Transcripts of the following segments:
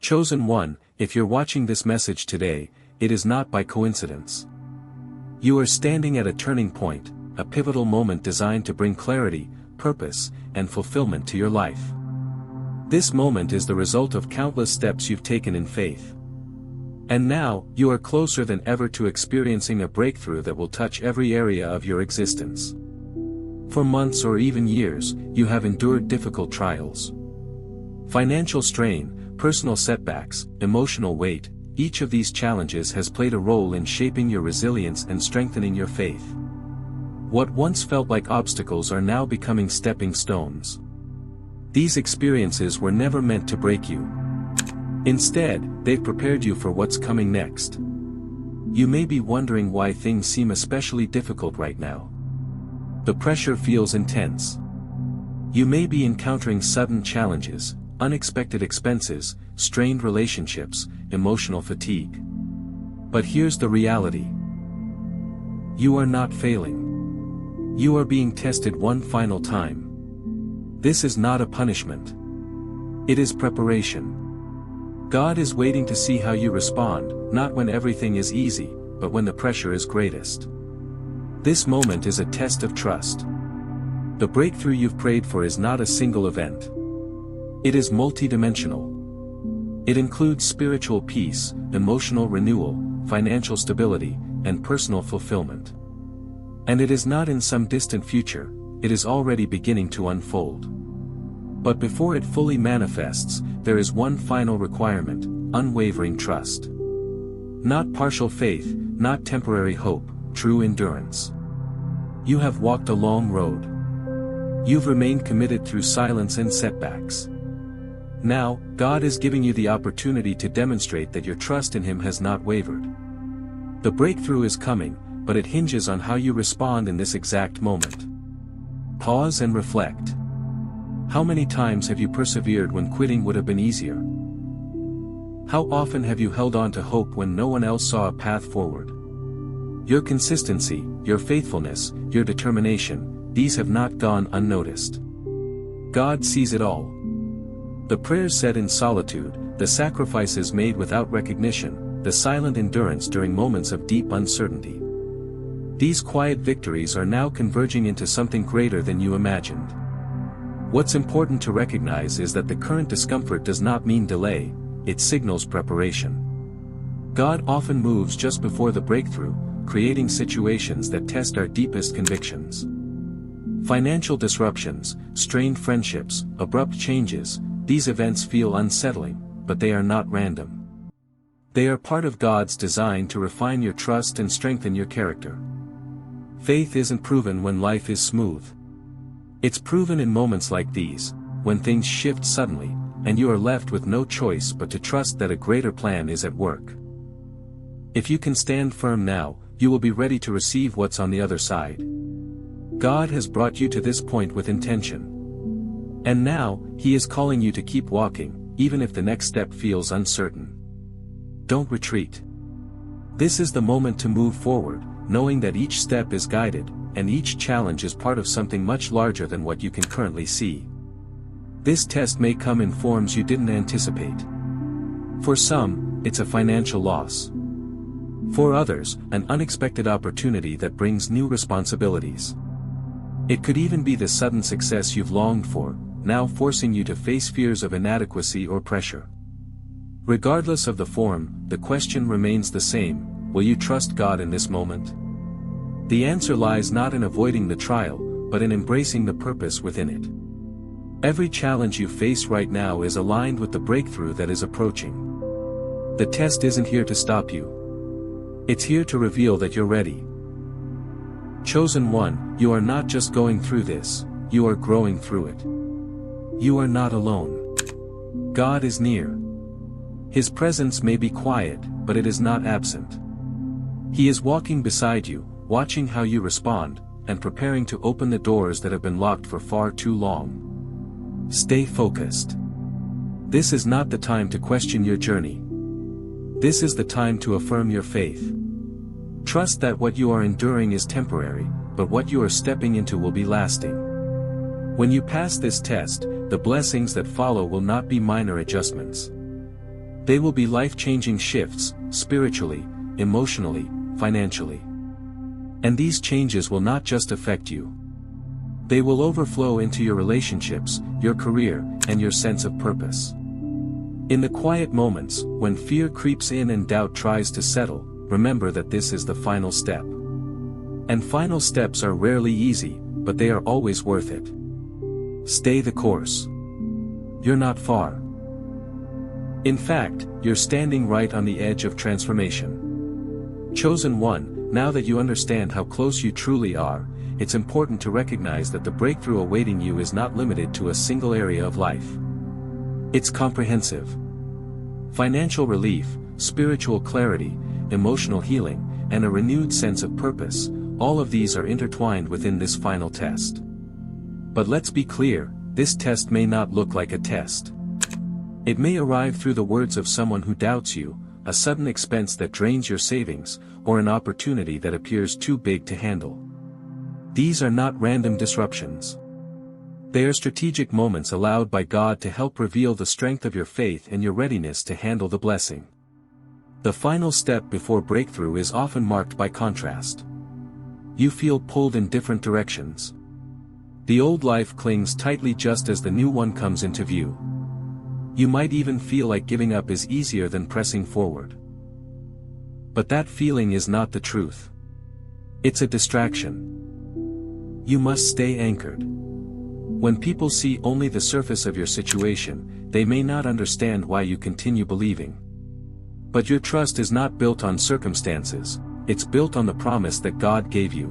Chosen one, if you're watching this message today, it is not by coincidence. You are standing at a turning point, a pivotal moment designed to bring clarity, purpose, and fulfillment to your life. This moment is the result of countless steps you've taken in faith. And now, you are closer than ever to experiencing a breakthrough that will touch every area of your existence. For months or even years, you have endured difficult trials. Financial strain, personal setbacks, emotional weight, each of these challenges has played a role in shaping your resilience and strengthening your faith. What once felt like obstacles are now becoming stepping stones. These experiences were never meant to break you. Instead, they've prepared you for what's coming next. You may be wondering why things seem especially difficult right now. The pressure feels intense. You may be encountering sudden challenges, unexpected expenses, strained relationships, emotional fatigue. But here's the reality. You are not failing. You are being tested one final time. This is not a punishment. It is preparation. God is waiting to see how you respond, not when everything is easy, but when the pressure is greatest. This moment is a test of trust. The breakthrough you've prayed for is not a single event. It is multidimensional. It includes spiritual peace, emotional renewal, financial stability, and personal fulfillment. And it is not in some distant future, it is already beginning to unfold. But before it fully manifests, there is one final requirement: unwavering trust. Not partial faith, not temporary hope, true endurance. You have walked a long road. You've remained committed through silence and setbacks. Now, God is giving you the opportunity to demonstrate that your trust in Him has not wavered. The breakthrough is coming, but it hinges on how you respond in this exact moment. Pause and reflect. How many times have you persevered when quitting would have been easier? How often have you held on to hope when no one else saw a path forward? Your consistency, your faithfulness, your determination, these have not gone unnoticed. God sees it all. The prayers said in solitude, the sacrifices made without recognition, the silent endurance during moments of deep uncertainty. These quiet victories are now converging into something greater than you imagined. What's important to recognize is that the current discomfort does not mean delay, it signals preparation. God often moves just before the breakthrough, creating situations that test our deepest convictions. Financial disruptions, strained friendships, abrupt changes, these events feel unsettling, but they are not random. They are part of God's design to refine your trust and strengthen your character. Faith isn't proven when life is smooth. It's proven in moments like these, when things shift suddenly, and you are left with no choice but to trust that a greater plan is at work. If you can stand firm now, you will be ready to receive what's on the other side. God has brought you to this point with intention. And now, He is calling you to keep walking, even if the next step feels uncertain. Don't retreat. This is the moment to move forward, knowing that each step is guided, and each challenge is part of something much larger than what you can currently see. This test may come in forms you didn't anticipate. For some, it's a financial loss. For others, an unexpected opportunity that brings new responsibilities. It could even be the sudden success you've longed for, now forcing you to face fears of inadequacy or pressure. Regardless of the form, the question remains the same: will you trust God in this moment? The answer lies not in avoiding the trial, but in embracing the purpose within it. Every challenge you face right now is aligned with the breakthrough that is approaching. The test isn't here to stop you. It's here to reveal that you're ready. Chosen one, you are not just going through this, you are growing through it. You are not alone. God is near. His presence may be quiet, but it is not absent. He is walking beside you, watching how you respond, and preparing to open the doors that have been locked for far too long. Stay focused. This is not the time to question your journey. This is the time to affirm your faith. Trust that what you are enduring is temporary, but what you are stepping into will be lasting. When you pass this test, the blessings that follow will not be minor adjustments. They will be life-changing shifts, spiritually, emotionally, financially. And these changes will not just affect you. They will overflow into your relationships, your career, and your sense of purpose. In the quiet moments, when fear creeps in and doubt tries to settle, remember that this is the final step. And final steps are rarely easy, but they are always worth it. Stay the course. You're not far. In fact, you're standing right on the edge of transformation. Chosen one, now that you understand how close you truly are, it's important to recognize that the breakthrough awaiting you is not limited to a single area of life. It's comprehensive. Financial relief, spiritual clarity, emotional healing, and a renewed sense of purpose, all of these are intertwined within this final test. But let's be clear, this test may not look like a test. It may arrive through the words of someone who doubts you, a sudden expense that drains your savings, or an opportunity that appears too big to handle. These are not random disruptions. They are strategic moments allowed by God to help reveal the strength of your faith and your readiness to handle the blessing. The final step before breakthrough is often marked by contrast. You feel pulled in different directions. The old life clings tightly just as the new one comes into view. You might even feel like giving up is easier than pressing forward. But that feeling is not the truth. It's a distraction. You must stay anchored. When people see only the surface of your situation, they may not understand why you continue believing. But your trust is not built on circumstances, it's built on the promise that God gave you.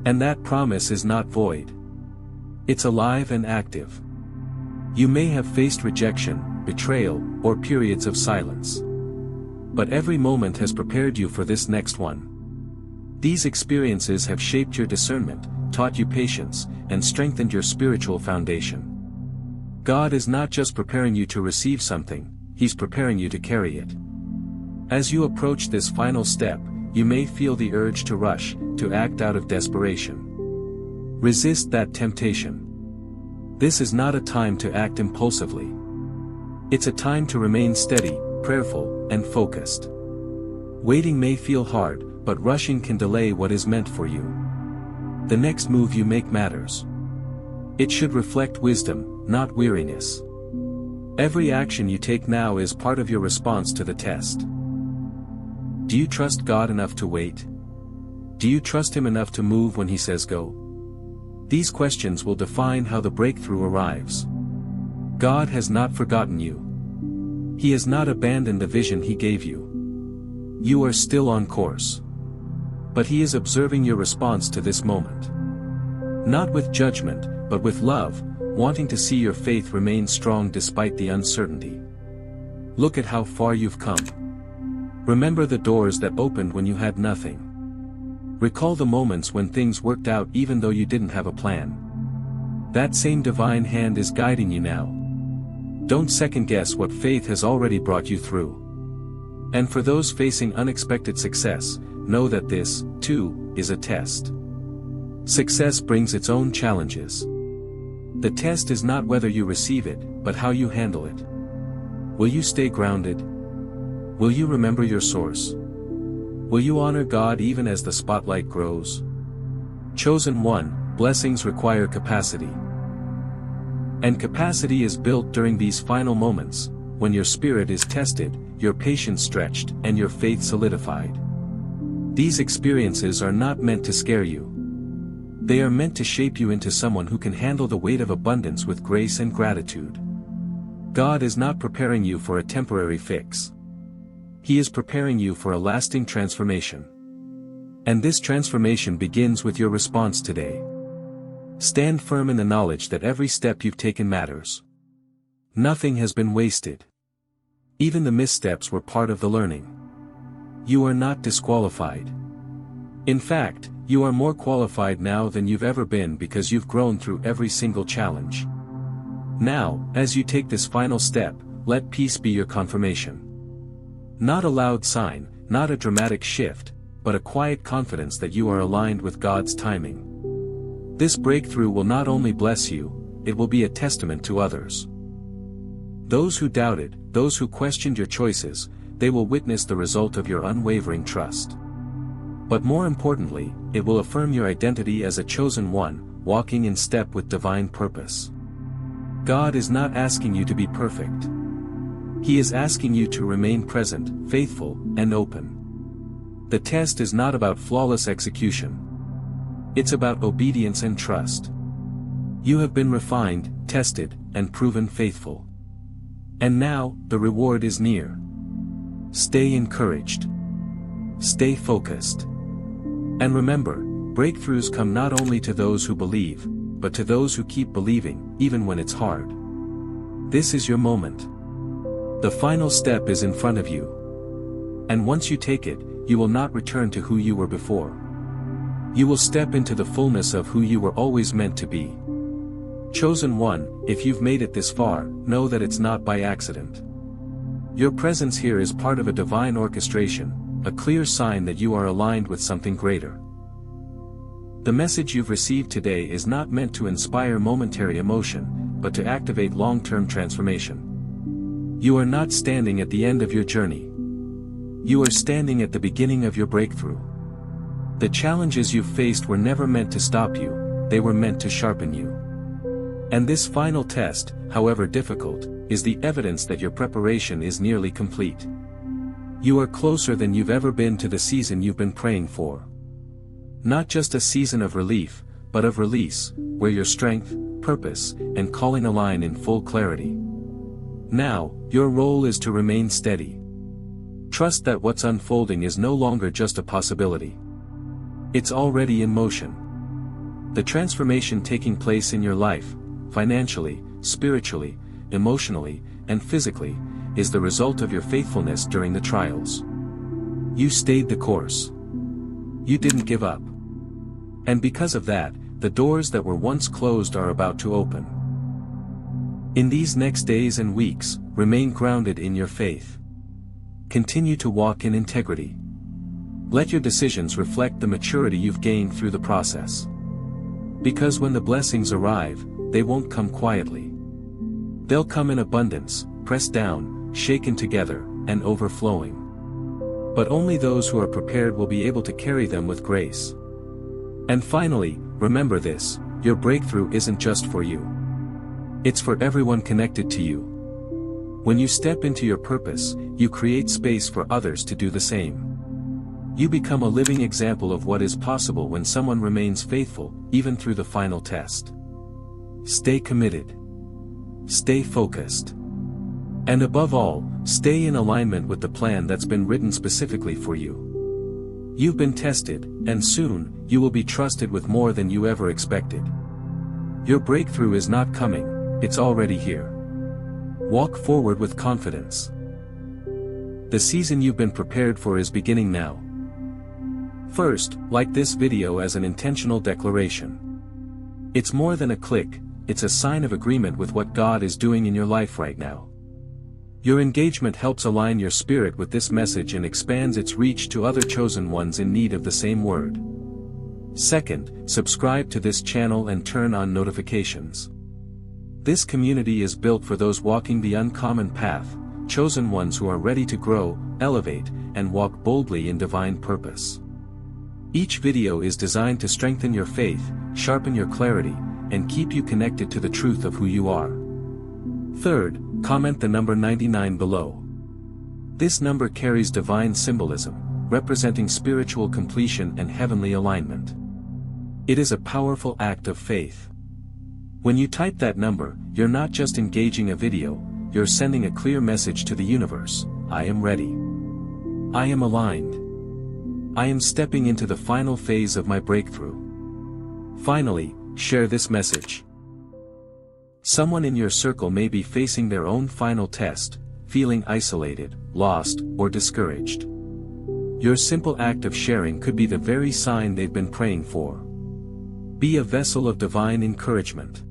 And that promise is not void. It's alive and active. You may have faced rejection, betrayal, or periods of silence. But every moment has prepared you for this next one. These experiences have shaped your discernment, taught you patience, and strengthened your spiritual foundation. God is not just preparing you to receive something, He's preparing you to carry it. As you approach this final step, you may feel the urge to rush, to act out of desperation. Resist that temptation. This is not a time to act impulsively. It's a time to remain steady, prayerful, and focused. Waiting may feel hard, but rushing can delay what is meant for you. The next move you make matters. It should reflect wisdom, not weariness. Every action you take now is part of your response to the test. Do you trust God enough to wait? Do you trust Him enough to move when He says go? These questions will define how the breakthrough arrives. God has not forgotten you. He has not abandoned the vision He gave you. You are still on course. But He is observing your response to this moment. Not with judgment, but with love, wanting to see your faith remain strong despite the uncertainty. Look at how far you've come. Remember the doors that opened when you had nothing. Recall the moments when things worked out even though you didn't have a plan. That same divine hand is guiding you now. Don't second-guess what faith has already brought you through. And for those facing unexpected success, know that this, too, is a test. Success brings its own challenges. The test is not whether you receive it, but how you handle it. Will you stay grounded? Will you remember your source? Will you honor God even as the spotlight grows? Chosen one, blessings require capacity. And capacity is built during these final moments, when your spirit is tested, your patience stretched, and your faith solidified. These experiences are not meant to scare you. They are meant to shape you into someone who can handle the weight of abundance with grace and gratitude. God is not preparing you for a temporary fix. He is preparing you for a lasting transformation. And this transformation begins with your response today. Stand firm in the knowledge that every step you've taken matters. Nothing has been wasted. Even the missteps were part of the learning. You are not disqualified. In fact, you are more qualified now than you've ever been because you've grown through every single challenge. Now, as you take this final step, let peace be your confirmation. Not a loud sign, not a dramatic shift, but a quiet confidence that you are aligned with God's timing. This breakthrough will not only bless you, it will be a testament to others. Those who doubted, those who questioned your choices, they will witness the result of your unwavering trust. But more importantly, it will affirm your identity as a chosen one, walking in step with divine purpose. God is not asking you to be perfect. He is asking you to remain present, faithful, and open. The test is not about flawless execution. It's about obedience and trust. You have been refined, tested, and proven faithful. And now, the reward is near. Stay encouraged. Stay focused. And remember, breakthroughs come not only to those who believe, but to those who keep believing, even when it's hard. This is your moment. The final step is in front of you. And once you take it, you will not return to who you were before. You will step into the fullness of who you were always meant to be. Chosen one, if you've made it this far, know that it's not by accident. Your presence here is part of a divine orchestration, a clear sign that you are aligned with something greater. The message you've received today is not meant to inspire momentary emotion, but to activate long-term transformation. You are not standing at the end of your journey. You are standing at the beginning of your breakthrough. The challenges you've faced were never meant to stop you, they were meant to sharpen you. And this final test, however difficult, is the evidence that your preparation is nearly complete. You are closer than you've ever been to the season you've been praying for. Not just a season of relief, but of release, where your strength, purpose, and calling align in full clarity. Now, your role is to remain steady. Trust that what's unfolding is no longer just a possibility. It's already in motion. The transformation taking place in your life, financially, spiritually, emotionally, and physically, is the result of your faithfulness during the trials. You stayed the course. You didn't give up. And because of that, the doors that were once closed are about to open. In these next days and weeks, remain grounded in your faith. Continue to walk in integrity. Let your decisions reflect the maturity you've gained through the process. Because when the blessings arrive, they won't come quietly. They'll come in abundance, pressed down, shaken together, and overflowing. But only those who are prepared will be able to carry them with grace. And finally, remember this, your breakthrough isn't just for you. It's for everyone connected to you. When you step into your purpose, you create space for others to do the same. You become a living example of what is possible when someone remains faithful, even through the final test. Stay committed. Stay focused. And above all, stay in alignment with the plan that's been written specifically for you. You've been tested, and soon, you will be trusted with more than you ever expected. Your breakthrough is not coming, it's already here. Walk forward with confidence. The season you've been prepared for is beginning now. First, like this video as an intentional declaration. It's more than a click, it's a sign of agreement with what God is doing in your life right now. Your engagement helps align your spirit with this message and expands its reach to other chosen ones in need of the same word. Second, subscribe to this channel and turn on notifications. This community is built for those walking the uncommon path, chosen ones who are ready to grow, elevate, and walk boldly in divine purpose. Each video is designed to strengthen your faith, sharpen your clarity, and keep you connected to the truth of who you are. Third, comment the number 99 below. This number carries divine symbolism, representing spiritual completion and heavenly alignment. It is a powerful act of faith. When you type that number, you're not just engaging a video, you're sending a clear message to the universe: I am ready. I am aligned. I am stepping into the final phase of my breakthrough. Finally, share this message. Someone in your circle may be facing their own final test, feeling isolated, lost, or discouraged. Your simple act of sharing could be the very sign they've been praying for. Be a vessel of divine encouragement.